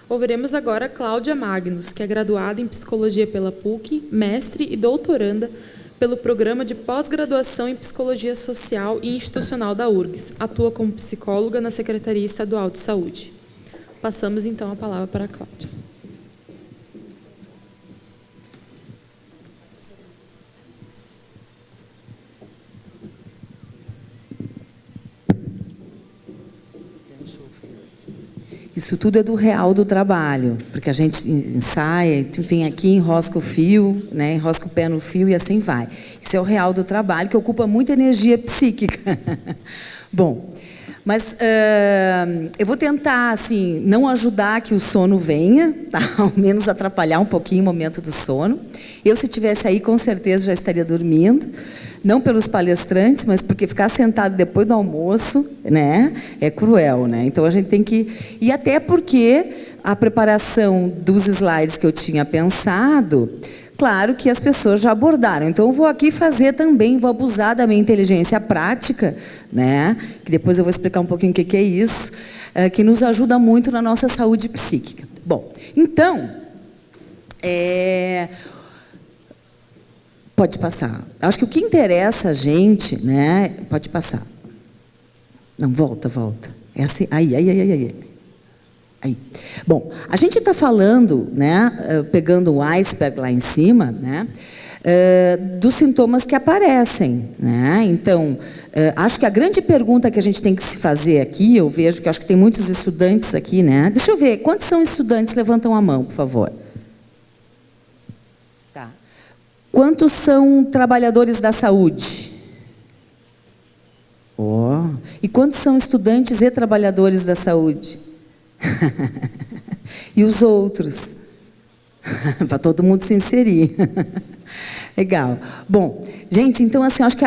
Ouviremos agora Cláudia Magnus, que é graduada em Psicologia pela PUC, mestre e doutoranda pelo Programa de Pós-Graduação em Psicologia Social e Institucional da URGS. Atua como psicóloga na Secretaria Estadual de Saúde. Passamos, então, a palavra para a Cláudia. Isso tudo é do real do trabalho, porque a gente ensaia, vem aqui, enrosca o fio, né, enrosca o pé no fio e assim vai. Isso é o real do trabalho, que ocupa muita energia psíquica. Bom, mas eu vou tentar, assim, não ajudar que o sono venha, tá? Ao menos atrapalhar um pouquinho o momento do sono. Eu, se estivesse aí, com certeza já estaria dormindo. Não pelos palestrantes, mas porque ficar sentado depois do almoço, né, é cruel, né? Então a gente tem que... E até porque a preparação dos slides que eu tinha pensado, claro que as pessoas já abordaram. Então eu vou aqui fazer também, vou abusar da minha inteligência prática, né? Que depois eu vou explicar um pouquinho o que é isso, que nos ajuda muito na nossa saúde psíquica. Bom, então... Pode passar. Acho que o que interessa a gente, né? Pode passar. Não, volta. É assim. Aí. Bom, a gente está falando, né? Pegando o iceberg lá em cima, né? Dos sintomas que aparecem, né? Então, acho que a grande pergunta que a gente tem que se fazer aqui, eu vejo que acho que tem muitos estudantes aqui, né? Deixa eu ver, quantos são estudantes? Levantam a mão, por favor. Quantos são trabalhadores da saúde? E quantos são estudantes e trabalhadores da saúde? E os outros? Para todo mundo se inserir. Legal. Bom, gente, então assim, acho que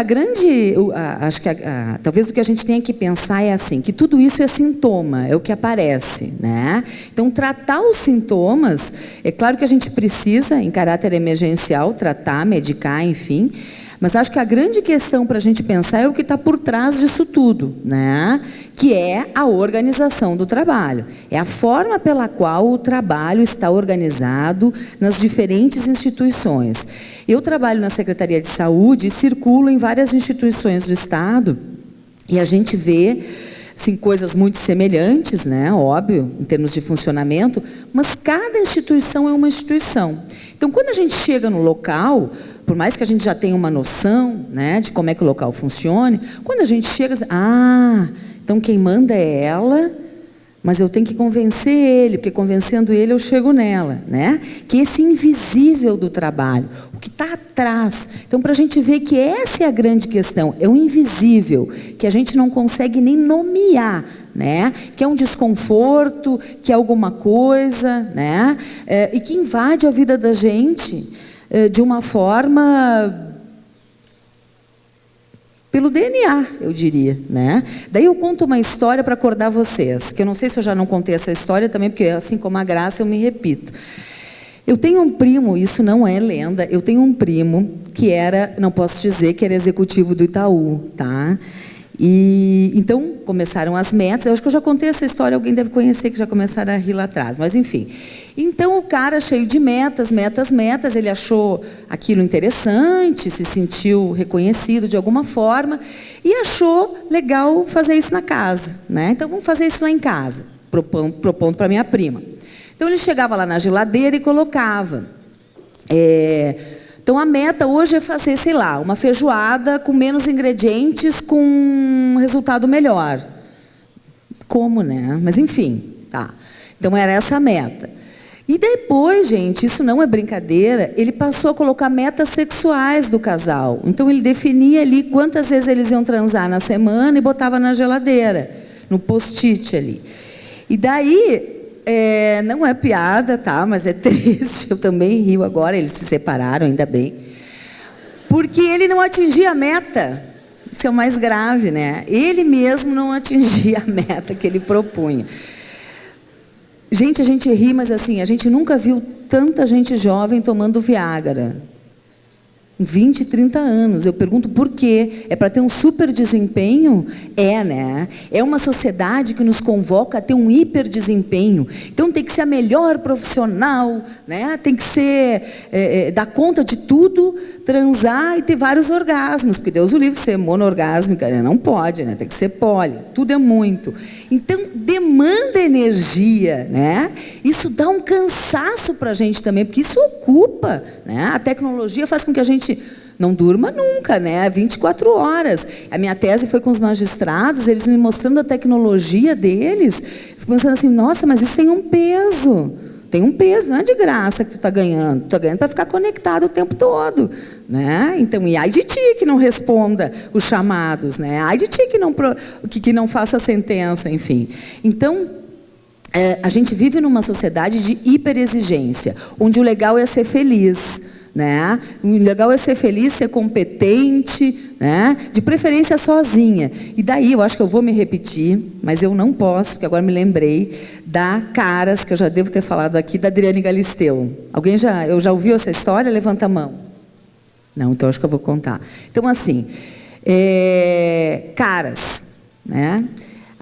talvez o que a gente tenha que pensar é assim, que tudo isso é sintoma, é o que aparece, né? Então, tratar os sintomas, é claro que a gente precisa, em caráter emergencial, tratar, medicar, enfim, mas acho que a grande questão para a gente pensar é o que está por trás disso tudo, né? Que é a organização do trabalho. É a forma pela qual o trabalho está organizado nas diferentes instituições. Eu trabalho na Secretaria de Saúde e circulo em várias instituições do Estado e a gente vê sim, coisas muito semelhantes, né? Óbvio, em termos de funcionamento, mas cada instituição é uma instituição. Então, quando a gente chega no local, por mais que a gente já tenha uma noção, né, de como é que o local funciona, quando a gente chega, então quem manda é ela, mas eu tenho que convencer ele, porque convencendo ele eu chego nela, né? Que esse invisível do trabalho, o que está atrás. Então, para a gente ver que essa é a grande questão, é o invisível, que a gente não consegue nem nomear, né? Que é um desconforto, que é alguma coisa, né? E que invade a vida da gente de uma forma... pelo DNA, eu diria, né? Daí eu conto uma história para acordar vocês, que eu não sei se eu já não contei essa história também, porque assim como a Graça eu me repito. Eu tenho um primo, isso não é lenda, eu tenho um primo que era, não posso dizer que era executivo do Itaú, tá? E então começaram as metas, eu acho que eu já contei essa história, alguém deve conhecer que já começaram a rir lá atrás, mas enfim. Então o cara cheio de metas, ele achou aquilo interessante, se sentiu reconhecido de alguma forma e achou legal fazer isso na casa, né? Então vamos fazer isso lá em casa, propondo para minha prima. Então ele chegava lá na geladeira e colocava. Então a meta hoje é fazer, sei lá, uma feijoada com menos ingredientes, com um resultado melhor. Como, né? Mas enfim, tá. Então era essa a meta. E depois, gente, isso não é brincadeira, ele passou a colocar metas sexuais do casal. Então ele definia ali quantas vezes eles iam transar na semana e botava na geladeira, no post-it ali. E daí... não é piada, tá? Mas é triste. Eu também rio agora. Eles se separaram, ainda bem. Porque ele não atingia a meta. Isso é o mais grave, né? Ele mesmo não atingia a meta que ele propunha. Gente, a gente ri, mas assim, a gente nunca viu tanta gente jovem tomando Viagra. 20, 30 anos. Eu pergunto por quê? É para ter um super desempenho? É, né? É uma sociedade que nos convoca a ter um hiper desempenho. Então tem que ser a melhor profissional, né? Tem que ser, dar conta de tudo, transar e ter vários orgasmos, porque Deus o livre ser monoorgásmica, né? Não pode, né? Tem que ser poli, tudo é muito. Então demanda energia, né? Isso dá um cansaço para a gente também, porque isso ocupa, né? A tecnologia faz com que a gente não durma nunca, né? 24 horas. A minha tese foi com os magistrados, eles me mostrando a tecnologia deles, fico pensando assim, nossa, mas isso tem um peso. Tem um peso, não é de graça que tu está ganhando. Tu está ganhando para ficar conectado o tempo todo, né? Então, e ai de ti que não responda os chamados, né? Ai de ti que não faça a sentença, enfim. Então, a gente vive numa sociedade de hiperexigência, onde o legal é ser feliz, né? O legal é ser feliz, ser competente, né? De preferência sozinha. E daí eu acho que eu vou me repetir, mas eu não posso, porque agora me lembrei da Caras, que eu já devo ter falado aqui, da Adriane Galisteu. Eu já ouviu essa história? Levanta a mão. Não, então acho que eu vou contar. Então assim, Caras, né?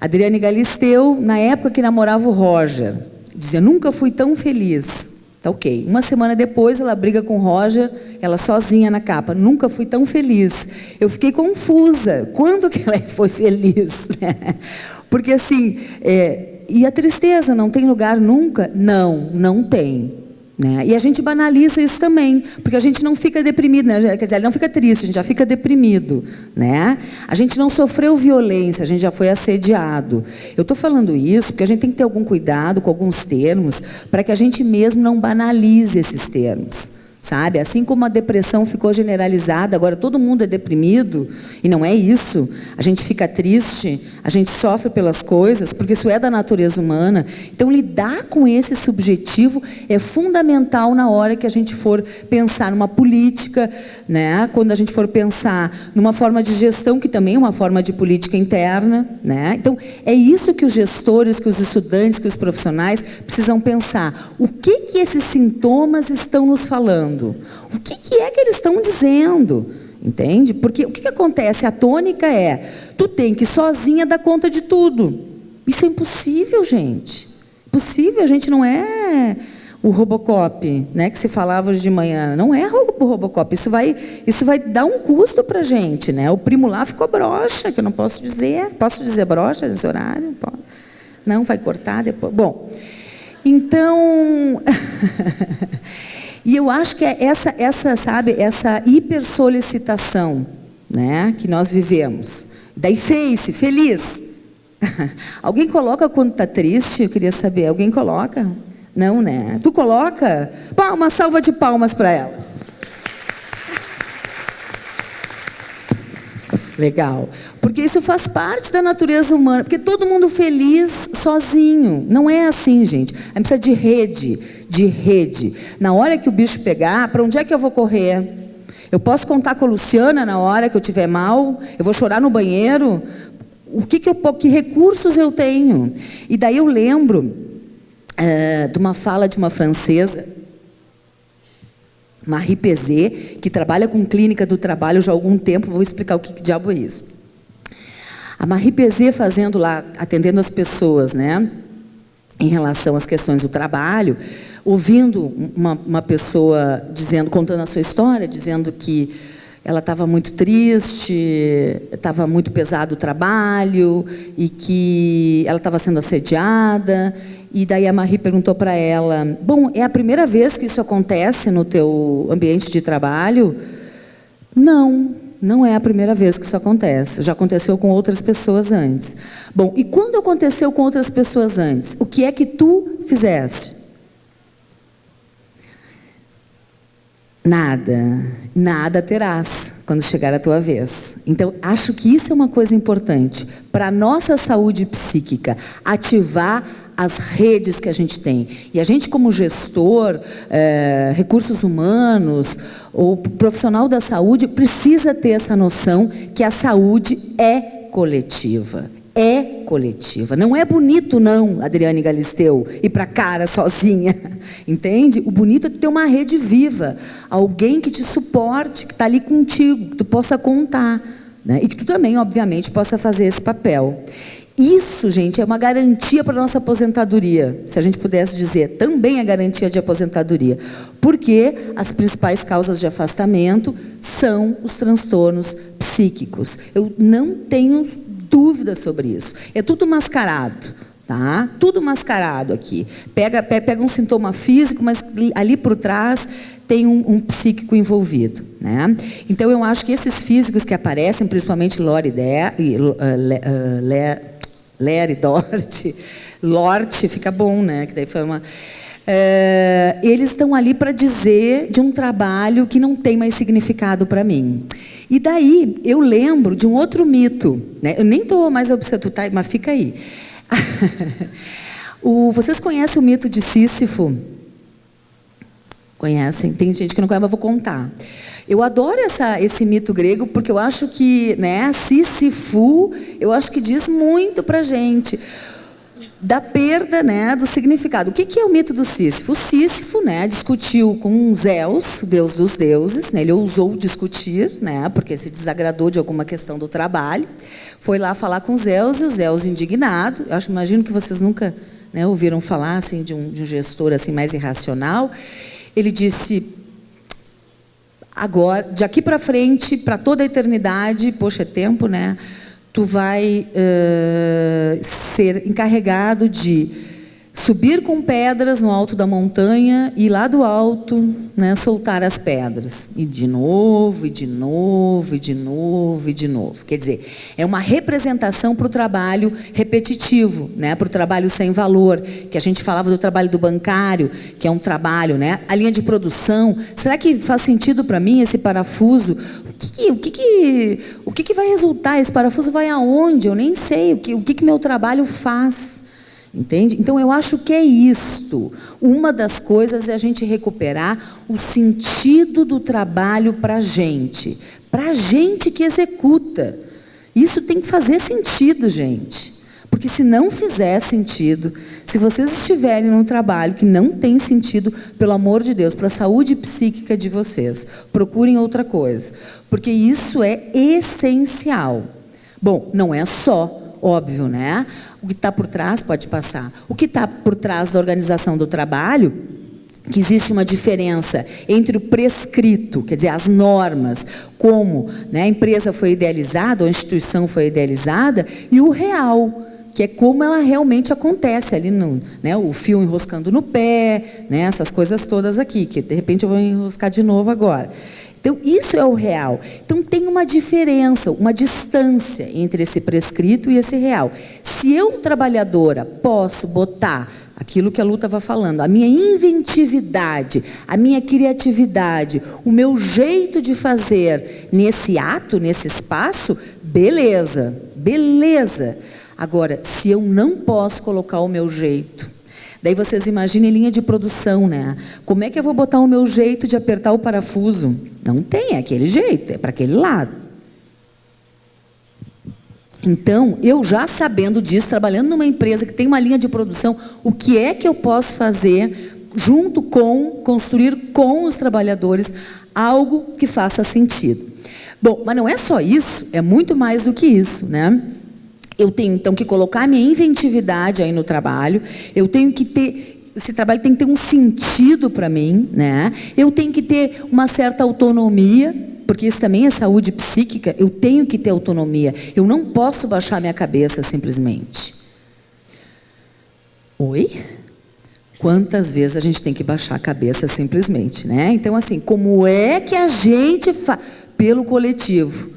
Adriane Galisteu, na época que namorava o Roger, dizia, nunca fui tão feliz. Tá ok. Uma semana depois, ela briga com o Roger, ela sozinha na capa. Nunca fui tão feliz. Eu fiquei confusa. Quando que ela foi feliz? Porque assim, e a tristeza não tem lugar nunca? Não, não tem. Né? E a gente banaliza isso também, porque a gente não fica deprimido, né? Quer dizer, não fica triste, a gente já fica deprimido, né? A gente não sofreu violência, a gente já foi assediado. Eu estou falando isso porque a gente tem que ter algum cuidado com alguns termos, para que a gente mesmo não banalize esses termos. Sabe? Assim como a depressão ficou generalizada, agora todo mundo é deprimido, e não é isso. A gente fica triste, a gente sofre pelas coisas, porque isso é da natureza humana. Então, lidar com esse subjetivo é fundamental na hora que a gente for pensar numa política, né? Quando a gente for pensar numa forma de gestão, que também é uma forma de política interna, né? Então, é isso que os gestores, que os estudantes, que os profissionais precisam pensar. O que esses sintomas estão nos falando? O que é que eles estão dizendo? Entende? Porque o que acontece? A tônica é, tu tem que sozinha dar conta de tudo. Isso é impossível, gente. Impossível, a gente não é o Robocop, né, que se falava hoje de manhã. Não é o Robocop, isso vai dar um custo para a gente, né? O primo lá ficou broxa, que eu não posso dizer. Posso dizer broxa nesse horário? Não, vai cortar depois. Bom, então... E eu acho que é essa hipersolicitação, né, que nós vivemos. Daí feliz. Alguém coloca quando está triste? Eu queria saber. Alguém coloca? Não, né? Tu coloca? Uma salva de palmas para ela. Legal. Porque isso faz parte da natureza humana. Porque todo mundo feliz sozinho. Não é assim, gente. A gente precisa de rede. Na hora que o bicho pegar, para onde é que eu vou correr? Eu posso contar com a Luciana na hora que eu estiver mal? Eu vou chorar no banheiro? Que recursos eu tenho? E daí eu lembro de uma fala de uma francesa, Marie Pézet, que trabalha com clínica do trabalho já há algum tempo. Vou explicar o que diabo é isso. A Marie Pézet fazendo lá, atendendo as pessoas, né, em relação às questões do trabalho, ouvindo uma pessoa contando a sua história, dizendo que ela estava muito triste, estava muito pesado o trabalho e que ela estava sendo assediada. E daí a Marie perguntou para ela, bom, é a primeira vez que isso acontece no teu ambiente de trabalho? Não é a primeira vez que isso acontece. Já aconteceu com outras pessoas antes. Bom, e quando aconteceu com outras pessoas antes? O que é que tu fizeste? Nada terás quando chegar a tua vez. Então, acho que isso é uma coisa importante para a nossa saúde psíquica, ativar as redes que a gente tem. E a gente, como gestor, recursos humanos, ou profissional da saúde, precisa ter essa noção que a saúde é coletiva. É coletiva. Não é bonito, não, Adriane Galisteu, ir para cara sozinha, entende? O bonito é tu ter uma rede viva, alguém que te suporte, que está ali contigo, que tu possa contar, né? E que tu também, obviamente, possa fazer esse papel. Isso, gente, é uma garantia para a nossa aposentadoria, se a gente pudesse dizer, também é garantia de aposentadoria, porque as principais causas de afastamento são os transtornos psíquicos. Eu não tenho dúvida sobre isso. É tudo mascarado, tá? Tudo mascarado aqui. Pega um sintoma físico, mas ali por trás tem um psíquico envolvido, né? Então, eu acho que esses físicos que aparecem, principalmente Lore e Dorte, Lorte, fica bom, né? Que daí foi uma... eles estão ali para dizer de um trabalho que não tem mais significado para mim. E daí eu lembro de um outro mito, né? Eu nem estou mais obcecada, mas fica aí. Vocês conhecem o mito de Sísifo? Conhecem? Tem gente que não conhece, mas vou contar. Eu adoro esse mito grego, porque eu acho que, né, Sísifo, eu acho que diz muito para a gente da perda, né, do significado. O que é o mito do Sísifo? O Sísifo, né, discutiu com Zeus, o deus dos deuses, né, ele ousou discutir, né, porque se desagradou de alguma questão do trabalho, foi lá falar com Zeus, e o Zeus indignado, imagino que vocês nunca, né, ouviram falar assim, de um gestor assim, mais irracional. Ele disse: agora, de aqui para frente, para toda a eternidade, poxa, é tempo, né? Tu vai ser encarregado de subir com pedras no alto da montanha e lá do alto, né, soltar as pedras. E de novo, e de novo, e de novo, e de novo. Quer dizer, é uma representação para o trabalho repetitivo, né, para o trabalho sem valor, que a gente falava do trabalho do bancário, que é um trabalho, né, a linha de produção. Será que faz sentido para mim esse parafuso? O que vai resultar? Esse parafuso vai aonde? Eu nem sei. O que meu trabalho faz? Entende? Então, eu acho que é isto. Uma das coisas é a gente recuperar o sentido do trabalho para a gente que executa. Isso tem que fazer sentido, gente. Porque se não fizer sentido, se vocês estiverem num trabalho que não tem sentido, pelo amor de Deus, para a saúde psíquica de vocês, procurem outra coisa. Porque isso é essencial. Bom, não é só, óbvio, né? O que está por trás pode passar. O que está por trás da organização do trabalho, que existe uma diferença entre o prescrito, quer dizer, as normas, como, né, a empresa foi idealizada, ou a instituição foi idealizada, e o real, que é como ela realmente acontece ali, né, o fio enroscando no pé, né, essas coisas todas aqui, que de repente eu vou enroscar de novo agora. Então, isso é o real. Então, tem uma diferença, uma distância entre esse prescrito e esse real. Se eu, trabalhadora, posso botar aquilo que a Lu estava falando, a minha inventividade, a minha criatividade, o meu jeito de fazer nesse ato, nesse espaço, beleza, beleza. Agora, se eu não posso colocar o meu jeito, daí vocês imaginem linha de produção, né? Como é que eu vou botar o meu jeito de apertar o parafuso? Não tem, é aquele jeito, é para aquele lado. Então, eu já sabendo disso, trabalhando numa empresa que tem uma linha de produção, o que é que eu posso fazer junto com, construir com os trabalhadores algo que faça sentido? Bom, mas não é só isso, é muito mais do que isso, né? Eu tenho, então, que colocar a minha inventividade aí no trabalho, eu tenho que ter, esse trabalho tem que ter um sentido para mim, né? Eu tenho que ter uma certa autonomia, porque isso também é saúde psíquica, eu tenho que ter autonomia, eu não posso baixar minha cabeça simplesmente. Oi? Quantas vezes a gente tem que baixar a cabeça simplesmente, né? Então, assim, como é que a gente faz? Pelo coletivo,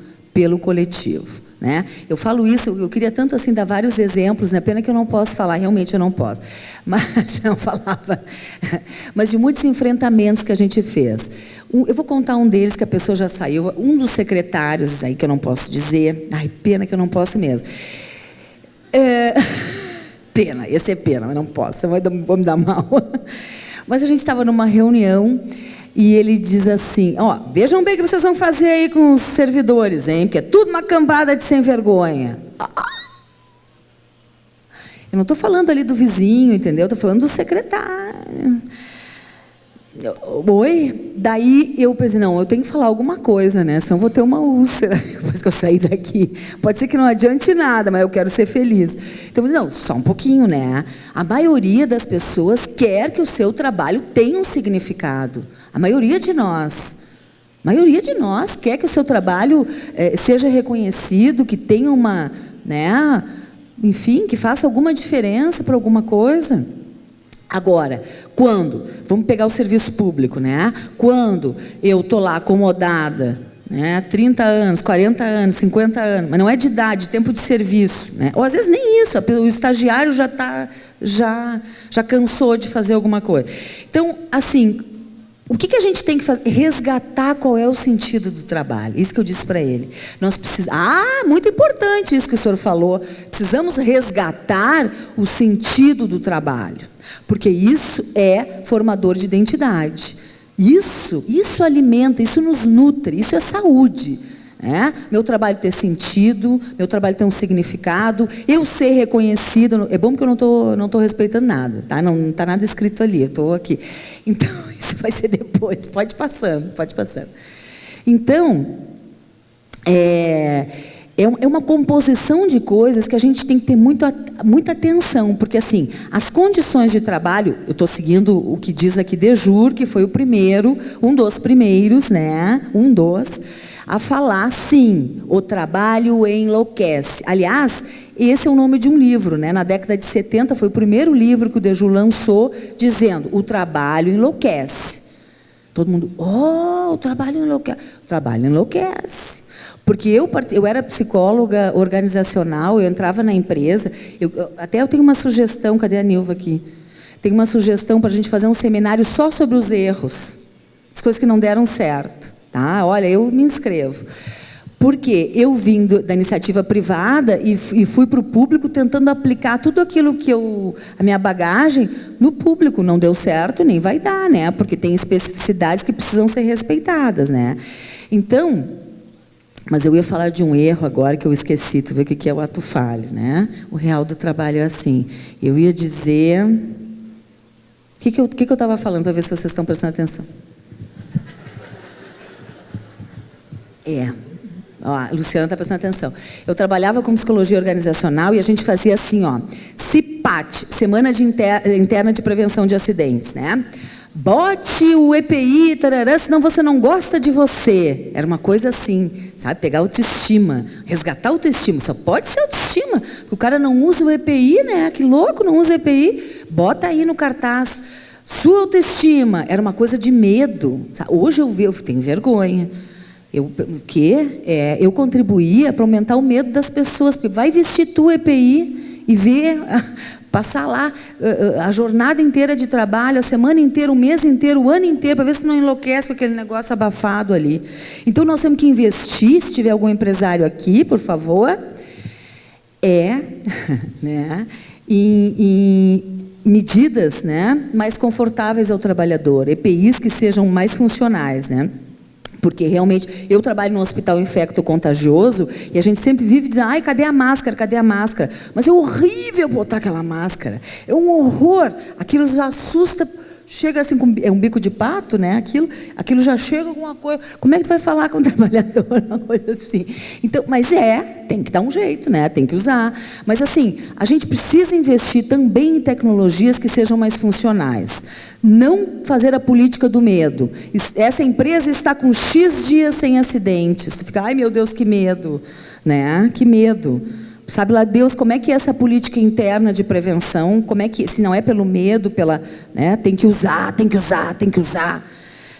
né? Eu falo isso, eu queria tanto assim dar vários exemplos, né? Pena que eu não posso falar, realmente eu não posso. Mas não falava. Mas de muitos enfrentamentos que a gente fez. Eu vou contar um deles que a pessoa já saiu, um dos secretários aí que eu não posso dizer. Ai, pena que eu não posso mesmo. Pena, esse é pena, mas não posso, vou me dar mal. Mas a gente estava numa reunião. E ele diz assim, ó, vejam bem o que vocês vão fazer aí com os servidores, hein? Porque é tudo uma cambada de sem vergonha. Eu não estou falando ali do vizinho, entendeu? Estou falando do secretário. Oi? Daí eu pensei, não, eu tenho que falar alguma coisa, né? Senão eu vou ter uma úlcera depois que eu sair daqui. Pode ser que não adiante nada, mas eu quero ser feliz. Então, não, só um pouquinho, né? A maioria das pessoas quer que o seu trabalho tenha um significado. A maioria de nós quer que o seu trabalho seja reconhecido, que tenha uma, né? Enfim, que faça alguma diferença para alguma coisa. Agora, quando, vamos pegar o serviço público, né? Quando eu estou lá acomodada, né? 30 anos, 40 anos, 50 anos, mas não é de idade, tempo de serviço, né? Ou às vezes nem isso, o estagiário já cansou de fazer alguma coisa. Então, assim, o que a gente tem que fazer? Resgatar qual é o sentido do trabalho. Isso que eu disse para ele. Nós precisamos. Muito importante isso que o senhor falou. Precisamos resgatar o sentido do trabalho. Porque isso é formador de identidade. Isso alimenta, isso nos nutre, isso é saúde. Meu trabalho ter sentido, meu trabalho ter um significado, eu ser reconhecido. É bom porque eu não estou respeitando nada, tá? Não está nada escrito ali, eu estou aqui. Então, isso vai ser depois, pode ir passando. Então, é uma composição de coisas que a gente tem que ter muita atenção, porque assim, as condições de trabalho, eu estou seguindo o que diz aqui Dejur, que foi um dos primeiros, né? A falar, sim, o trabalho enlouquece. Aliás, esse é o nome de um livro, né? Na década de 70 foi o primeiro livro que o Dejur lançou, dizendo, o trabalho enlouquece. Todo mundo, o trabalho enlouquece. O trabalho enlouquece. Porque eu era psicóloga organizacional, eu entrava na empresa, eu tenho uma sugestão, cadê a Nilva aqui? Tem uma sugestão para a gente fazer um seminário só sobre os erros, as coisas que não deram certo. Tá? Olha, eu me inscrevo. Porque eu vim da iniciativa privada e fui para o público tentando aplicar tudo aquilo que a minha bagagem no público. Não deu certo, nem vai dar, né? Porque tem especificidades que precisam ser respeitadas, né? Então, mas eu ia falar de um erro agora que eu esqueci, tu vê o que é o ato falho, né? O real do trabalho é assim. Eu ia dizer... O que eu estava falando, para ver se vocês estão prestando atenção? A Luciana está prestando atenção. Eu trabalhava com psicologia organizacional e a gente fazia assim, CIPAT, Semana Interna de Prevenção de Acidentes, né? Bote o EPI, tarará, senão você não gosta de você. Era uma coisa assim, sabe? Pegar autoestima, resgatar a autoestima. Só pode ser autoestima, porque o cara não usa o EPI, né? Que louco, não usa o EPI. Bota aí no cartaz. Sua autoestima. Era uma coisa de medo. Sabe? Hoje eu tenho vergonha. Eu contribuía para aumentar o medo das pessoas, porque vai vestir tu EPI e ver, passar lá a jornada inteira de trabalho, a semana inteira, o mês inteiro, o ano inteiro, para ver se não enlouquece com aquele negócio abafado ali. Então, nós temos que investir, se tiver algum empresário aqui, por favor, né, em medidas, né, mais confortáveis ao trabalhador, EPIs que sejam mais funcionais, né? Porque realmente, eu trabalho num hospital infecto-contagioso e a gente sempre vive dizendo, cadê a máscara, cadê a máscara? Mas é horrível botar aquela máscara, é um horror, aquilo já assusta, chega assim, é um bico de pato, né? Aquilo já chega com alguma coisa, como é que tu vai falar com o trabalhador, uma coisa assim? Então, mas tem que dar um jeito, né? Tem que usar. Mas assim, a gente precisa investir também em tecnologias que sejam mais funcionais. Não fazer a política do medo. Essa empresa está com X dias sem acidentes. Você fica, ai meu Deus, que medo, né? Que medo. Sabe lá Deus como é que é essa política interna de prevenção, como é que, se não é pelo medo, né, tem que usar.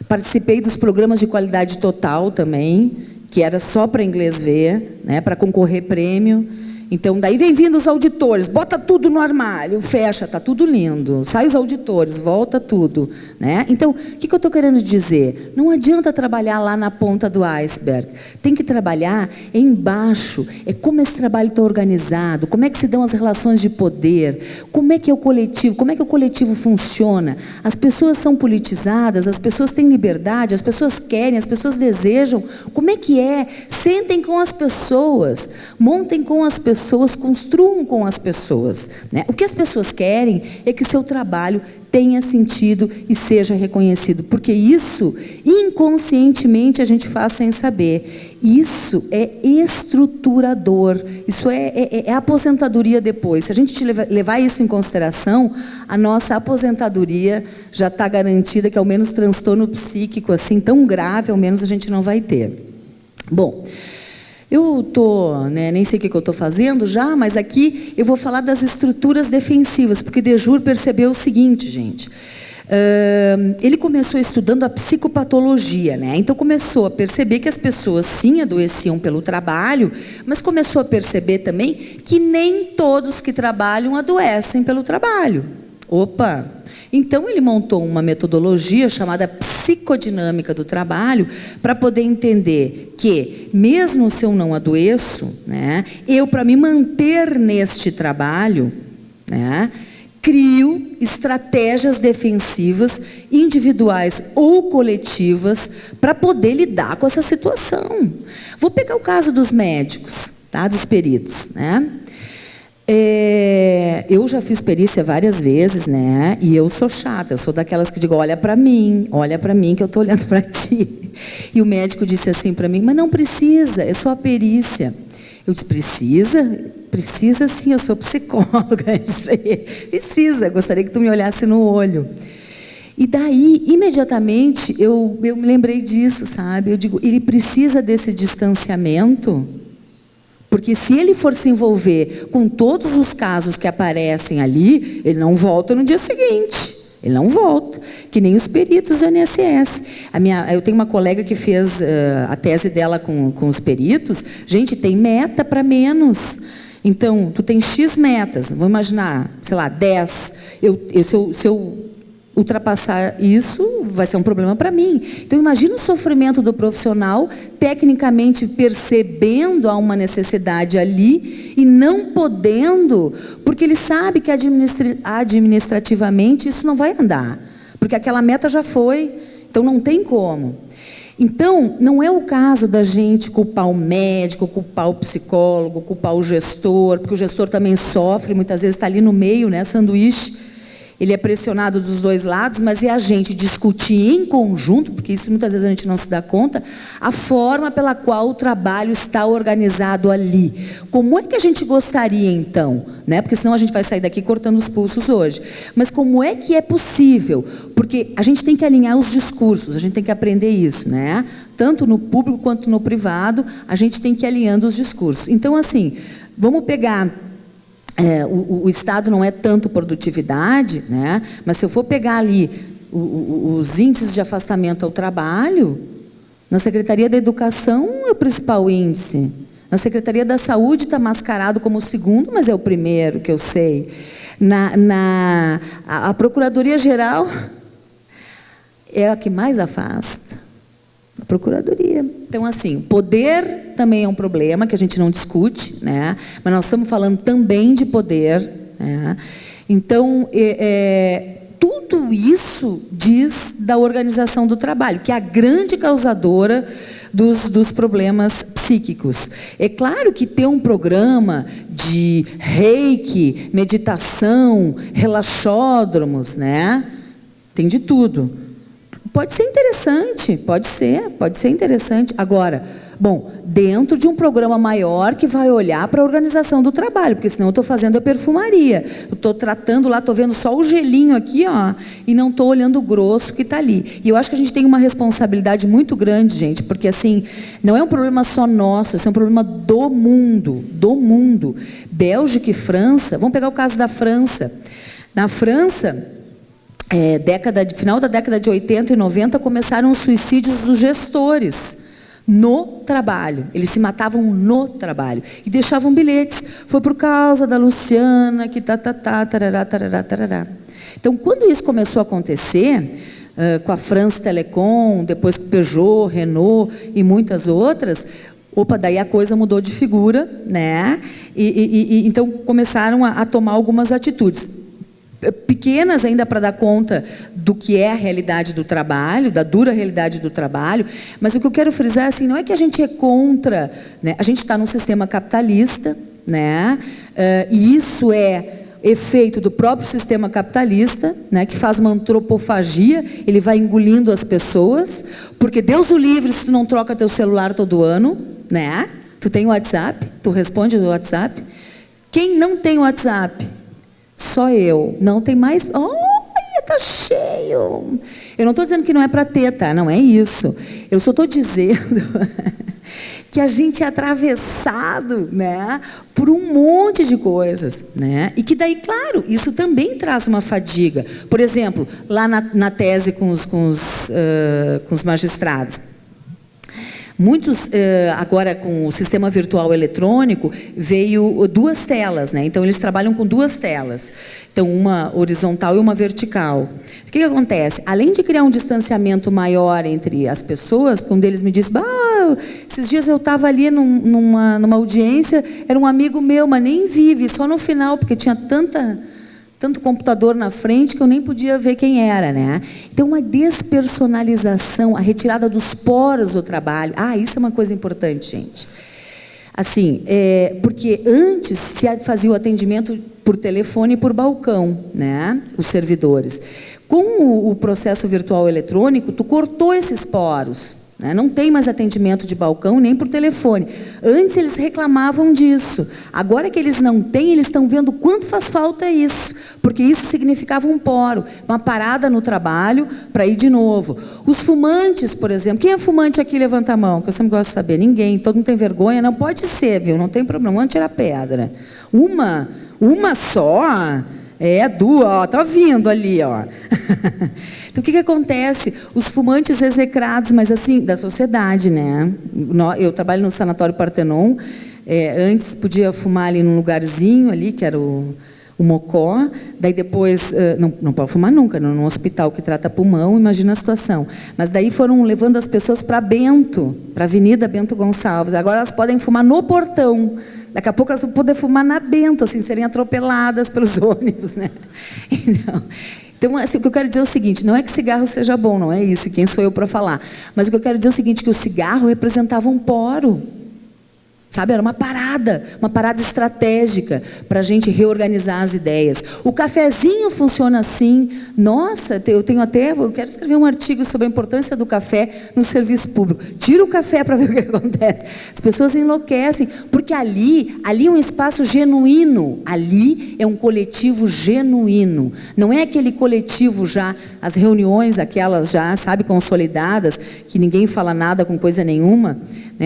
Participei dos programas de qualidade total também, que era só para inglês ver, né, para concorrer prêmio. Então, daí vem vindo os auditores, bota tudo no armário, fecha, está tudo lindo. Sai os auditores, volta tudo, né? Então, o que eu estou querendo dizer? Não adianta trabalhar lá na ponta do iceberg. Tem que trabalhar embaixo. É como esse trabalho está organizado, como é que se dão as relações de poder, como é que é o coletivo funciona. As pessoas são politizadas, as pessoas têm liberdade, as pessoas querem, as pessoas desejam. Como é que é? Sentem com as pessoas, montem com as pessoas, pessoas, construam com as pessoas, né? O que as pessoas querem é que seu trabalho tenha sentido e seja reconhecido, porque isso, inconscientemente, a gente faz sem saber. Isso é estruturador, isso é aposentadoria depois. Se a gente levar isso em consideração, a nossa aposentadoria já está garantida, que ao menos transtorno psíquico assim tão grave, ao menos a gente não vai ter. Bom, eu nem sei o que eu estou fazendo já, mas aqui eu vou falar das estruturas defensivas, porque Dejur percebeu o seguinte, gente. Ele começou estudando a psicopatologia, né? Então começou a perceber que as pessoas sim adoeciam pelo trabalho, mas começou a perceber também que nem todos que trabalham adoecem pelo trabalho. Opa! Então ele montou uma metodologia chamada psicodinâmica do trabalho para poder entender que, mesmo se eu não adoeço, né, eu, para me manter neste trabalho, né, crio estratégias defensivas, individuais ou coletivas, para poder lidar com essa situação. Vou pegar o caso dos médicos, tá, dos peritos, né? Eu já fiz perícia várias vezes, né? E eu sou chata, eu sou daquelas que digo, olha para mim que eu estou olhando para ti. E o médico disse assim para mim, mas não precisa, é só a perícia. Eu disse, precisa? Precisa sim, eu sou psicóloga. Precisa, gostaria que tu me olhasse no olho. E daí, imediatamente, eu me lembrei disso, sabe? Eu digo, ele precisa desse distanciamento. Porque se ele for se envolver com todos os casos que aparecem ali, ele não volta no dia seguinte. Ele não volta, que nem os peritos do INSS. Eu tenho uma colega que fez a tese dela com os peritos. Gente, tem meta para menos. Então, tu tem X metas, vou imaginar, sei lá, 10. Se eu ultrapassar isso, vai ser um problema para mim. Então, imagina o sofrimento do profissional, tecnicamente percebendo há uma necessidade ali e não podendo, porque ele sabe que administrativamente isso não vai andar, porque aquela meta já foi, então não tem como. Então, não é o caso da gente culpar o médico, culpar o psicólogo, culpar o gestor, porque o gestor também sofre, muitas vezes está ali no meio, né, sanduíche. Ele é pressionado dos dois lados, mas é a gente discutir em conjunto, porque isso muitas vezes a gente não se dá conta, a forma pela qual o trabalho está organizado ali. Como é que a gente gostaria, então? Né? Porque senão a gente vai sair daqui cortando os pulsos hoje. Mas como é que é possível? Porque a gente tem que alinhar os discursos, a gente tem que aprender isso, né? Tanto no público quanto no privado, a gente tem que ir alinhando os discursos. Então, assim, vamos pegar... o Estado não é tanto produtividade, né? Mas se eu for pegar ali os índices de afastamento ao trabalho, na Secretaria da Educação é o principal índice. Na Secretaria da Saúde está mascarado como o segundo, mas é o primeiro que eu sei. A Procuradoria-Geral é a que mais afasta. A Procuradoria. Então, assim, poder também é um problema que a gente não discute, né? Mas nós estamos falando também de poder, né? Então, tudo isso diz da organização do trabalho, que é a grande causadora dos problemas psíquicos. É claro que ter um programa de reiki, meditação, relaxódromos, né? Tem de tudo. Pode ser interessante, pode ser interessante. Agora, bom, dentro de um programa maior que vai olhar para a organização do trabalho, porque senão eu estou fazendo a perfumaria. Eu estou tratando lá, estou vendo só o gelinho aqui, ó, e não estou olhando o grosso que está ali. E eu acho que a gente tem uma responsabilidade muito grande, gente, porque assim, não é um problema só nosso, isso é um problema do mundo, do mundo. Bélgica e França, vamos pegar o caso da França. Na França... final da década de 80 e 90, começaram os suicídios dos gestores no trabalho. Eles se matavam no trabalho e deixavam bilhetes. Foi por causa da Luciana que tarará, tarará, tarará. Então, quando isso começou a acontecer, com a France Telecom, depois com Peugeot, Renault e muitas outras, daí a coisa mudou de figura, né? Então começaram a tomar algumas atitudes. Pequenas ainda para dar conta do que é a realidade do trabalho, da dura realidade do trabalho, mas o que eu quero frisar assim, não é que a gente é contra, né? A gente está num sistema capitalista, né? E isso é efeito do próprio sistema capitalista, né, que faz uma antropofagia, ele vai engolindo as pessoas, porque Deus o livre se tu não troca teu celular todo ano, né? Tu tem WhatsApp, tu responde no WhatsApp. Quem não tem WhatsApp? Só eu. Não tem mais. Oh, tá cheio. Eu não estou dizendo que não é para ter, tá? Não é isso. Eu só estou dizendo que a gente é atravessado, né, por um monte de coisas, né? E que daí, claro, isso também traz uma fadiga. Por exemplo, lá na tese com os magistrados, muitos, agora com o sistema virtual eletrônico, veio 2 telas, né? Então eles trabalham com 2 telas. Então uma horizontal e uma vertical. O que acontece? Além de criar um distanciamento maior entre as pessoas, um deles me disse, esses dias eu estava ali numa audiência, era um amigo meu, mas nem vive, só no final, porque tinha tanto computador na frente que eu nem podia ver quem era, né? Então, uma despersonalização, a retirada dos poros do trabalho. Isso é uma coisa importante, gente. Assim, porque antes se fazia o atendimento por telefone e por balcão, né? Os servidores. Com o processo virtual eletrônico, tu cortou esses poros. Não tem mais atendimento de balcão nem por telefone. Antes eles reclamavam disso. Agora que eles não têm, eles estão vendo quanto faz falta isso. Porque isso significava um poro, uma parada no trabalho para ir de novo. Os fumantes, por exemplo. Quem é fumante aqui? Levanta a mão, que eu sempre gosto de saber. Ninguém, todo mundo tem vergonha. Não pode ser, viu? Não tem problema, vamos tirar pedra. Uma só... 2, ó, tá vindo ali, ó. Então, o que acontece? Os fumantes execrados, mas assim, da sociedade, né? Eu trabalho no Sanatório Partenon, antes podia fumar ali num lugarzinho ali, que era o Mocó, daí depois, não pode fumar nunca, num hospital que trata pulmão, imagina a situação. Mas daí foram levando as pessoas para Bento, para a Avenida Bento Gonçalves. Agora elas podem fumar no portão. Daqui a pouco elas vão poder fumar na Bento, assim, serem atropeladas pelos ônibus, né? Então, assim, o que eu quero dizer é o seguinte, não é que cigarro seja bom, não é isso, quem sou eu para falar. Mas o que eu quero dizer é o seguinte, que o cigarro representava um poro. Sabe, era uma parada estratégica para a gente reorganizar as ideias. O cafezinho funciona assim. Nossa, eu quero escrever um artigo sobre a importância do café no serviço público. Tira o café para ver o que acontece. As pessoas enlouquecem, porque ali é um espaço genuíno. Ali é um coletivo genuíno. Não é aquele coletivo já, as reuniões, aquelas já, sabe, consolidadas, que ninguém fala nada com coisa nenhuma.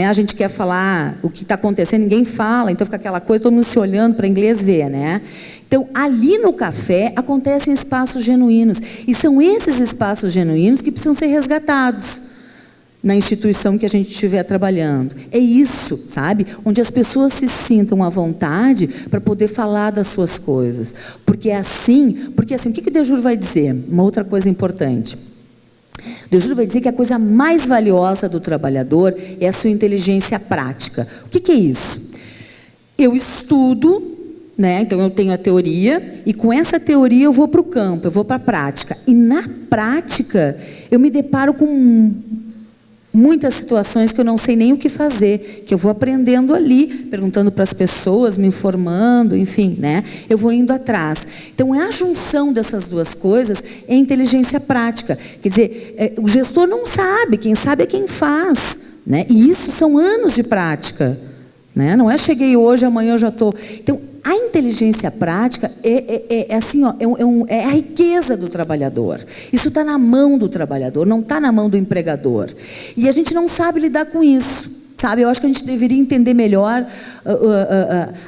A gente quer falar o que está acontecendo, ninguém fala, então fica aquela coisa, todo mundo se olhando para inglês ver, né? Então, ali no café acontecem espaços genuínos, e são esses espaços genuínos que precisam ser resgatados na instituição que a gente estiver trabalhando. É isso, sabe? Onde as pessoas se sintam à vontade para poder falar das suas coisas. Porque assim, o que o Dejur vai dizer? Uma outra coisa importante. Dejur vai dizer que a coisa mais valiosa do trabalhador é a sua inteligência prática. O que é isso? Eu estudo, né? Então eu tenho a teoria, e com essa teoria eu vou para o campo, eu vou para a prática. E na prática eu me deparo com muitas situações que eu não sei nem o que fazer, que eu vou aprendendo ali, perguntando para as pessoas, me informando, enfim, né? Eu vou indo atrás. Então, a junção dessas duas coisas é a inteligência prática. Quer dizer, o gestor não sabe, quem sabe é quem faz, né? E isso são anos de prática, né? Não é cheguei hoje, amanhã eu já estou... Então, a inteligência prática é a riqueza do trabalhador. Isso está na mão do trabalhador, não está na mão do empregador. E a gente não sabe lidar com isso, sabe? Eu acho que a gente deveria entender melhor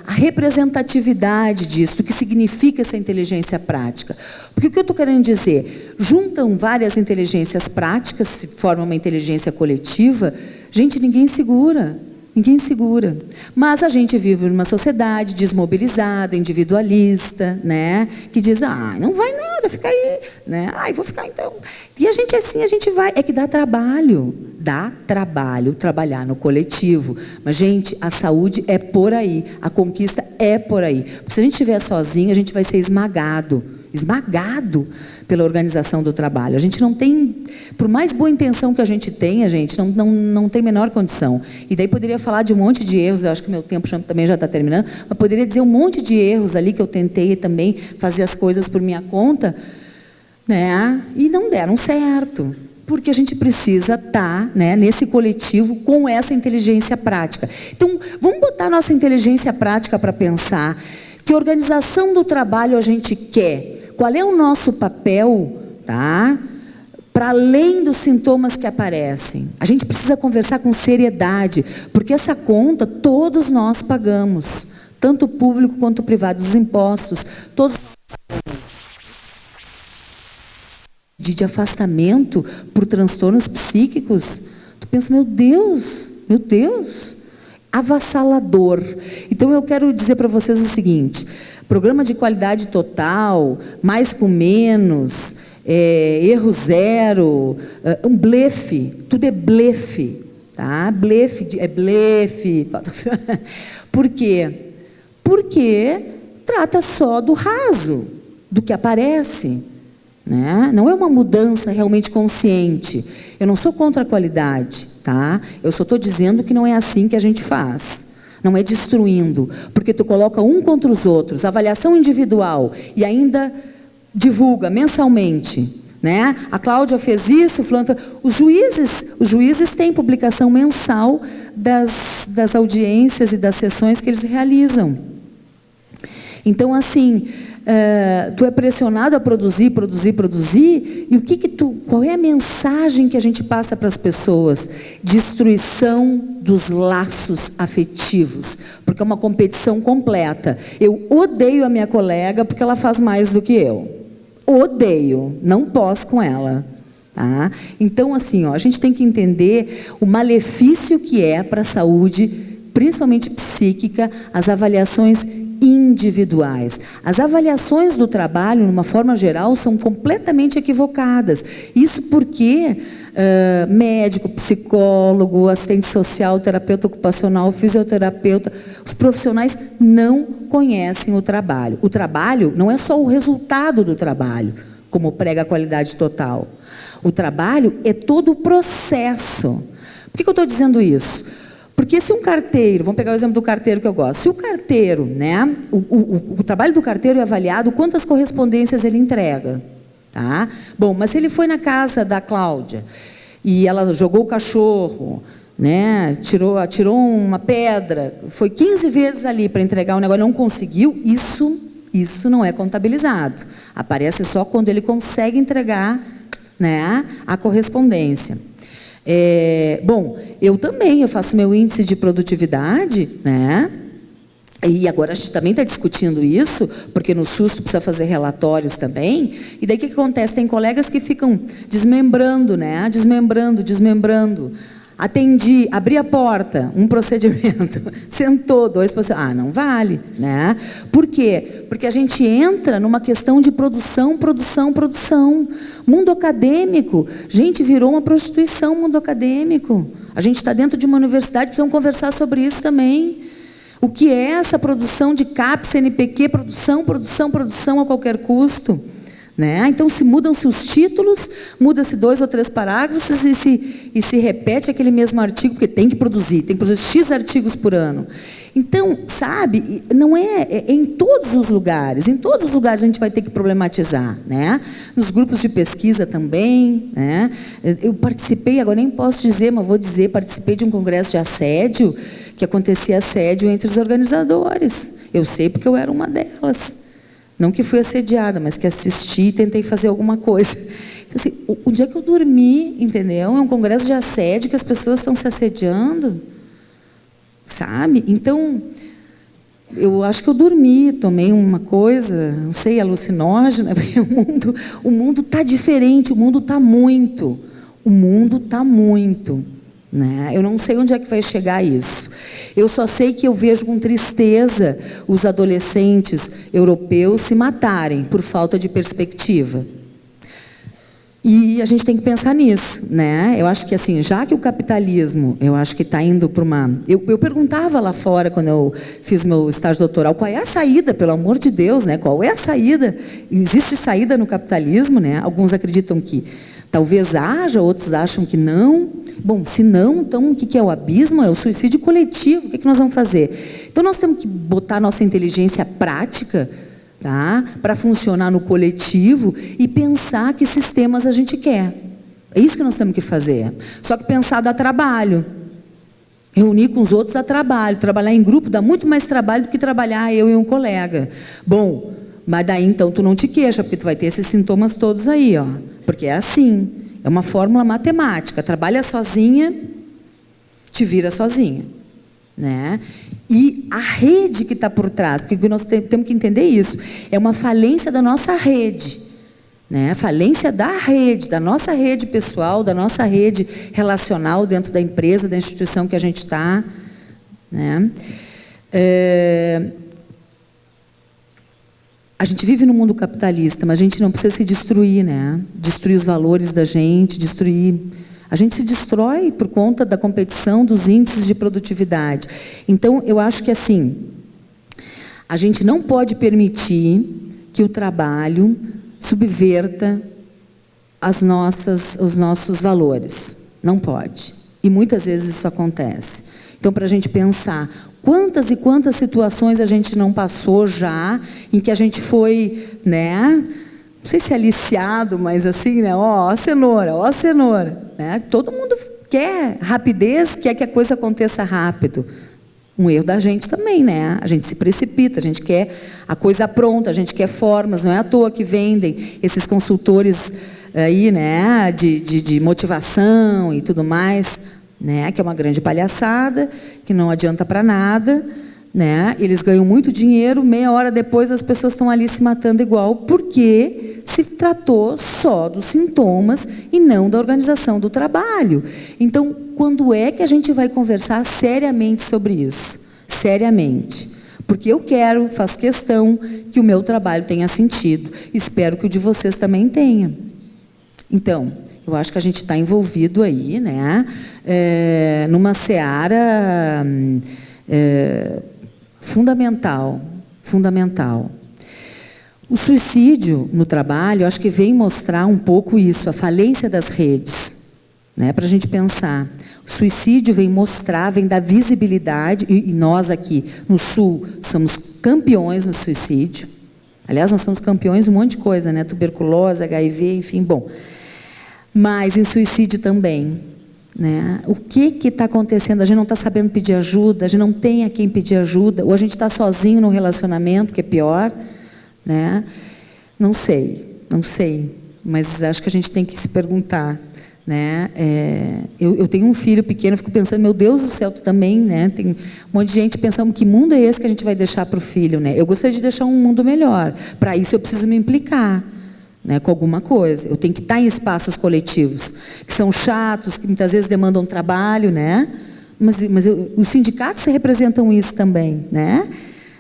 a representatividade disso, o que significa essa inteligência prática. Porque o que eu estou querendo dizer? Juntam várias inteligências práticas, se forma uma inteligência coletiva, gente, ninguém segura. Ninguém segura. Mas a gente vive numa sociedade desmobilizada, individualista, né? Que diz, não vai nada, fica aí, né? Vou ficar então. E a gente assim, a gente vai. É que dá trabalho trabalhar no coletivo. Mas, gente, a saúde é por aí, a conquista é por aí. Porque se a gente estiver sozinho, a gente vai ser esmagado. esmagado pela organização do trabalho. A gente não tem, por mais boa intenção que a gente tenha, gente, não tem menor condição. E daí poderia falar de um monte de erros, eu acho que meu tempo também já está terminando, mas poderia dizer um monte de erros ali que eu tentei também fazer as coisas por minha conta, né? E não deram certo. Porque a gente precisa estar, né, nesse coletivo com essa inteligência prática. Então, vamos botar nossa inteligência prática para pensar que organização do trabalho a gente quer. Qual é o nosso papel, tá? Para além dos sintomas que aparecem. A gente precisa conversar com seriedade, porque essa conta todos nós pagamos, tanto o público quanto o privado, os impostos, todos de afastamento por transtornos psíquicos. Tu pensa, meu Deus, avassalador. Então eu quero dizer para vocês o seguinte: programa de qualidade total, mais com menos, erro zero, um blefe, tudo é blefe, tá? Blefe, é blefe. Por quê? Porque trata só do raso, do que aparece. Né? Não é uma mudança realmente consciente. Eu não sou contra a qualidade, tá? Eu só estou dizendo que não é assim que a gente faz. Não é destruindo, porque tu coloca um contra os outros, avaliação individual, e ainda divulga mensalmente, né? A Cláudia fez isso, fulano fez... Os juízes têm publicação mensal das audiências e das sessões que eles realizam. Então, assim, tu é pressionado a produzir, e qual é a mensagem que a gente passa para as pessoas? Destruição dos laços afetivos, porque é uma competição completa. Eu odeio a minha colega porque ela faz mais do que eu. Odeio, não posso com ela. Tá? Então, assim, a gente tem que entender o malefício que é para a saúde, principalmente psíquica, as avaliações individuais. As avaliações do trabalho, de uma forma geral, são completamente equivocadas. Isso porque médico, psicólogo, assistente social, terapeuta ocupacional, fisioterapeuta, os profissionais não conhecem o trabalho. O trabalho não é só o resultado do trabalho, como prega a qualidade total. O trabalho é todo o processo. Por que eu estou dizendo isso? Porque se um carteiro, vamos pegar o exemplo do carteiro que eu gosto, se o carteiro, né, o trabalho do carteiro é avaliado quantas correspondências ele entrega, tá? Bom, mas se ele foi na casa da Cláudia e ela jogou o cachorro, né, atirou uma pedra, foi 15 vezes ali para entregar o negócio, não conseguiu, isso não é contabilizado. Aparece só quando ele consegue entregar, né, a correspondência. Bom, eu faço meu índice de produtividade, né? E agora a gente também está discutindo isso, porque no SUS precisa fazer relatórios também. E daí o que acontece? Tem colegas que ficam desmembrando, né? Desmembrando. Atendi, abri a porta, um procedimento, sentou, 2 procedimentos. Não vale, né? Por quê? Porque a gente entra numa questão de produção. Mundo acadêmico, gente, virou uma prostituição, mundo acadêmico. A gente está dentro de uma universidade, precisamos conversar sobre isso também. O que é essa produção de CAP, CNPq, produção a qualquer custo? Né? Então, mudam-se os títulos, muda-se 2 ou 3 parágrafos e se repete aquele mesmo artigo, porque tem que produzir X artigos por ano. Então, sabe, não é em todos os lugares. Em todos os lugares a gente vai ter que problematizar. Né? Nos grupos de pesquisa também. Né? Eu participei, agora nem posso dizer, mas vou dizer, participei de um congresso de assédio, que acontecia assédio entre os organizadores. Eu sei porque eu era uma delas. Não que fui assediada, mas que assisti e tentei fazer alguma coisa. Então, assim, o dia que eu dormi, entendeu? É um congresso de assédio que as pessoas estão se assediando, sabe? Então, eu acho que eu dormi, tomei uma coisa, não sei, alucinógena. O mundo está diferente, o mundo está muito. Né? Eu não sei onde é que vai chegar isso. Eu só sei que eu vejo com tristeza os adolescentes europeus se matarem por falta de perspectiva. E a gente tem que pensar nisso, né? Eu acho que assim, já que o capitalismo, eu acho que está indo para uma... Eu perguntava lá fora, quando eu fiz meu estágio doutoral, qual é a saída, pelo amor de Deus, né? Qual é a saída? Existe saída no capitalismo, né? Alguns acreditam que talvez haja, outros acham que não. Bom, se não, então o que é o abismo? É o suicídio coletivo. O que nós vamos fazer? Então nós temos que botar nossa inteligência prática, tá? Para funcionar no coletivo e pensar que sistemas a gente quer. É isso que nós temos que fazer. Só que pensar dá trabalho. Reunir com os outros dá trabalho. Trabalhar em grupo dá muito mais trabalho do que trabalhar eu e um colega. Bom, mas daí então tu não te queixa, porque tu vai ter esses sintomas todos aí, ó. Porque é assim. É uma fórmula matemática. Trabalha sozinha, te vira sozinha, né? E a rede que está por trás, porque nós temos que entender isso, é uma falência da nossa rede, né? Falência da rede, da nossa rede pessoal, da nossa rede relacional dentro da empresa, da instituição que a gente está, né? A gente vive no mundo capitalista, mas a gente não precisa se destruir, né? Destruir os valores da gente, destruir... A gente se destrói por conta da competição, dos índices de produtividade. Então, eu acho que assim, a gente não pode permitir que o trabalho subverta os nossos valores. Não pode. E muitas vezes isso acontece. Então, para a gente pensar, quantas e quantas situações a gente não passou já, em que a gente foi, né? Não sei se é aliciado, mas assim, né? Ó, a cenoura, né? Todo mundo quer rapidez, quer que a coisa aconteça rápido. Um erro da gente também, né? A gente se precipita, a gente quer a coisa pronta, a gente quer formas, não é à toa que vendem esses consultores aí, né? De motivação e tudo mais, né? Que é uma grande palhaçada, que não adianta para nada, né? Eles ganham muito dinheiro, meia hora depois as pessoas estão ali se matando igual, porque se tratou só dos sintomas e não da organização do trabalho. Então, quando é que a gente vai conversar seriamente sobre isso? Seriamente. Porque eu faço questão que o meu trabalho tenha sentido. Espero que o de vocês também tenha. Então, eu acho que a gente está envolvido aí, né? Numa seara fundamental. O suicídio no trabalho, acho que vem mostrar um pouco isso, a falência das redes, né? Para a gente pensar. O suicídio vem mostrar, vem dar visibilidade, e nós aqui no Sul somos campeões no suicídio. Aliás, nós somos campeões em um monte de coisa, né? Tuberculose, HIV, enfim, bom. Mas em suicídio também, né? O que está acontecendo? A gente não está sabendo pedir ajuda, a gente não tem a quem pedir ajuda, ou a gente está sozinho no relacionamento, que é pior, né? Não sei, mas acho que a gente tem que se perguntar, né? Eu tenho um filho pequeno, eu fico pensando, meu Deus do céu, tu também, né? Tem um monte de gente pensando, que mundo é esse que a gente vai deixar para o filho, né? Eu gostaria de deixar um mundo melhor. Para isso eu preciso me implicar, né, com alguma coisa. Eu tenho que estar em espaços coletivos que são chatos, que muitas vezes demandam trabalho, né? Mas os sindicatos representam isso também, né?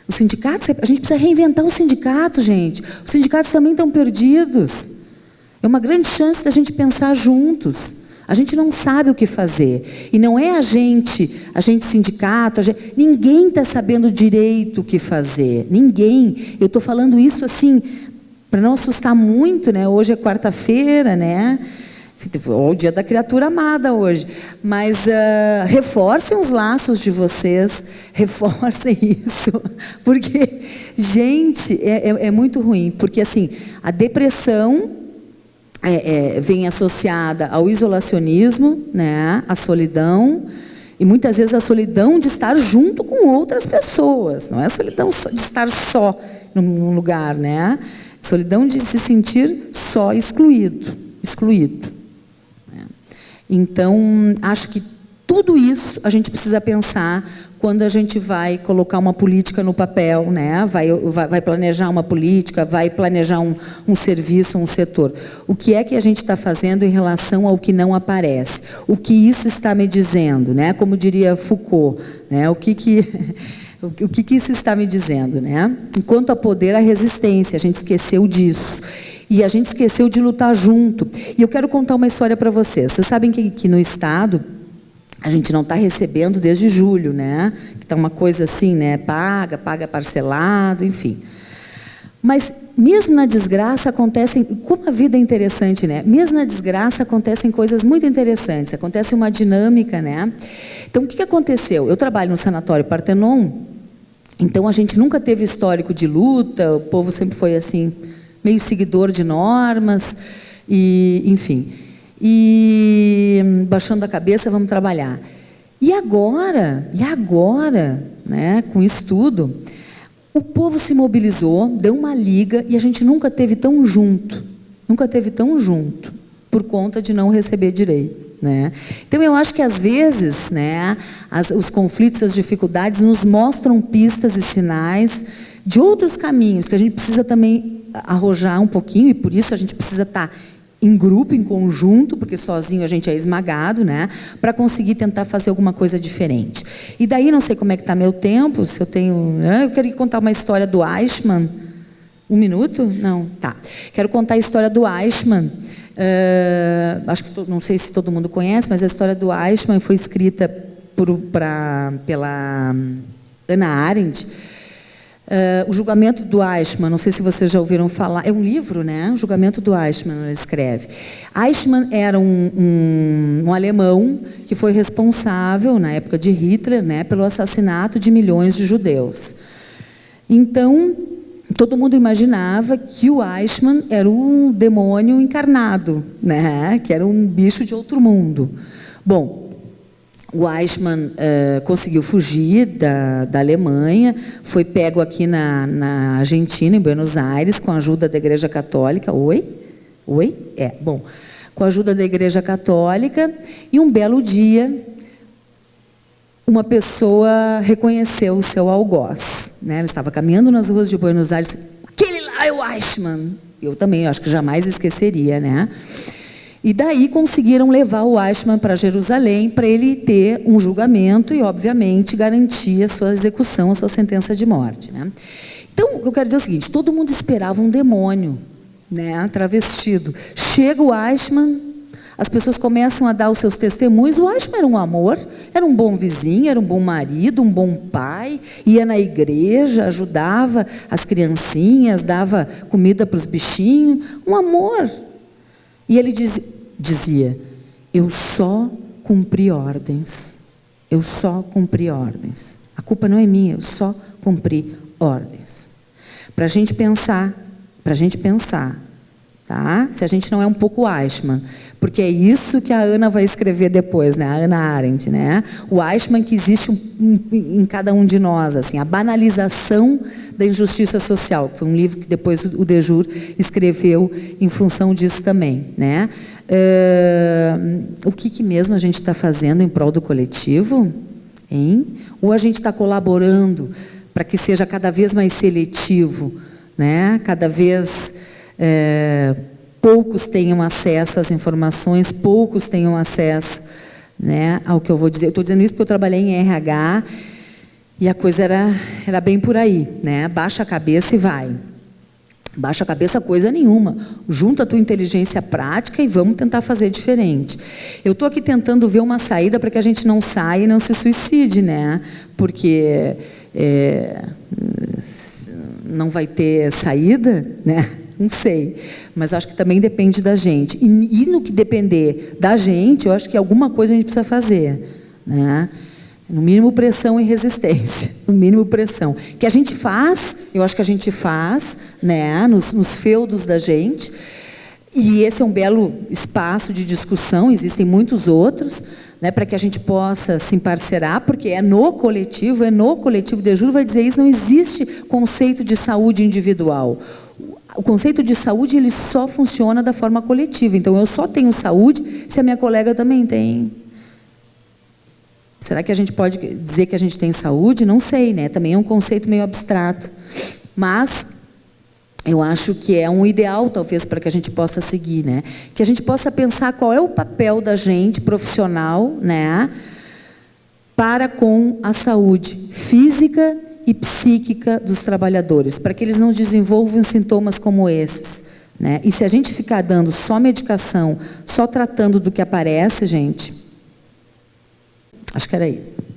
Os sindicatos, a gente precisa reinventar os sindicatos, gente. Os sindicatos também estão perdidos. É uma grande chance da gente pensar juntos. A gente não sabe o que fazer. E não é a gente sindicato, ninguém está sabendo direito o que fazer. Ninguém. Eu estou falando isso assim, para não assustar muito, né? Hoje é quarta-feira, né? O dia da criatura amada hoje. Mas reforcem os laços de vocês, reforcem isso. Porque, gente, é muito ruim. Porque, assim, a depressão vem associada ao isolacionismo, né? À solidão. E muitas vezes a solidão de estar junto com outras pessoas. Não é a solidão de estar só num lugar, né? Solidão de se sentir só, excluído. Então, acho que tudo isso a gente precisa pensar quando a gente vai colocar uma política no papel, né? Vai planejar uma política, vai planejar um serviço, um setor. O que é que a gente está fazendo em relação ao que não aparece? O que isso está me dizendo, né? Como diria Foucault, né? O que isso está me dizendo, né? Enquanto há poder, há resistência. A gente esqueceu disso. E a gente esqueceu de lutar junto. E eu quero contar uma história para vocês. Vocês sabem que no Estado a gente não está recebendo desde julho, né? Que está uma coisa assim, né? Paga parcelado, enfim. Mas mesmo na desgraça acontecem, como a vida é interessante, né? Mesmo na desgraça acontecem coisas muito interessantes, acontece uma dinâmica, né? Então, o que aconteceu? Eu trabalho no Sanatório Partenon, então a gente nunca teve histórico de luta, o povo sempre foi assim, meio seguidor de normas, e enfim. E baixando a cabeça, vamos trabalhar. E agora, né, com isso tudo, o povo se mobilizou, deu uma liga e a gente nunca teve tão junto, por conta de não receber direito, né? Então eu acho que às vezes, né, os conflitos, as dificuldades nos mostram pistas e sinais de outros caminhos que a gente precisa também arrojar um pouquinho, e por isso a gente precisa estar em grupo, em conjunto, porque sozinho a gente é esmagado, né? Para conseguir tentar fazer alguma coisa diferente. E daí, não sei como é que está meu tempo, se eu tenho... Eu queria contar uma história do Eichmann. 1 minuto? Não, tá. Quero contar a história do Eichmann. Acho que não sei se todo mundo conhece, mas a história do Eichmann foi escrita pela Hannah Arendt. O julgamento do Eichmann, não sei se vocês já ouviram falar, é um livro, né? O julgamento do Eichmann, ela escreve. Eichmann era um alemão que foi responsável, na época de Hitler, né, pelo assassinato de milhões de judeus. Então, todo mundo imaginava que o Eichmann era um demônio encarnado, né? Que era um bicho de outro mundo. Bom, o Eichmann conseguiu fugir da Alemanha, foi pego aqui na Argentina, em Buenos Aires, com a ajuda da Igreja Católica. Oi? Bom, com a ajuda da Igreja Católica, e um belo dia, uma pessoa reconheceu o seu algoz, né? Ele estava caminhando nas ruas de Buenos Aires, aquele lá é o Eichmann. Eu também, acho que jamais esqueceria, né? E daí conseguiram levar o Eichmann para Jerusalém para ele ter um julgamento e, obviamente, garantir a sua execução, a sua sentença de morte, né? Então, o que eu quero dizer é o seguinte, todo mundo esperava um demônio, né, travestido. Chega o Eichmann, as pessoas começam a dar os seus testemunhos. O Eichmann era um amor, era um bom vizinho, era um bom marido, um bom pai, ia na igreja, ajudava as criancinhas, dava comida para os bichinhos, um amor. E ele dizia, eu só cumpri ordens. Eu só cumpri ordens. A culpa não é minha, eu só cumpri ordens. Para a gente pensar, tá? Se a gente não é um pouco Eichmann, porque é isso que a Ana vai escrever depois, né? A Hannah Arendt, né? O Eichmann que existe em cada um de nós, assim, a banalização da injustiça social, que foi um livro que depois o Dejur escreveu em função disso também, né? O que mesmo a gente está fazendo em prol do coletivo, hein? Ou a gente está colaborando para que seja cada vez mais seletivo, né? Cada vez poucos tenham acesso às informações, poucos tenham acesso, né, ao que eu vou dizer. Eu estou dizendo isso porque eu trabalhei em RH e a coisa era bem por aí, né? Baixa a cabeça e vai. Baixa a cabeça coisa nenhuma. Junta a tua inteligência prática e vamos tentar fazer diferente. Eu estou aqui tentando ver uma saída para que a gente não saia e não se suicide, né? Porque não vai ter saída, né? Não sei, mas acho que também depende da gente. E no que depender da gente, eu acho que alguma coisa a gente precisa fazer, né? No mínimo pressão e resistência. No mínimo pressão. Que a gente faz, eu acho que a gente faz, né? Nos feudos da gente. E esse é um belo espaço de discussão, existem muitos outros, né, para que a gente possa se emparcerar, porque é no coletivo, Dejur vai dizer isso, não existe conceito de saúde individual. O conceito de saúde, ele só funciona da forma coletiva. Então, eu só tenho saúde se a minha colega também tem. Será que a gente pode dizer que a gente tem saúde? Não sei, né? Também é um conceito meio abstrato. Mas eu acho que é um ideal, talvez, para que a gente possa seguir, né? Que a gente possa pensar qual é o papel da gente, profissional, né? Para com a saúde física e psíquica dos trabalhadores, para que eles não desenvolvam sintomas como esses, né? E se a gente ficar dando só medicação, só tratando do que aparece, gente, acho que era isso.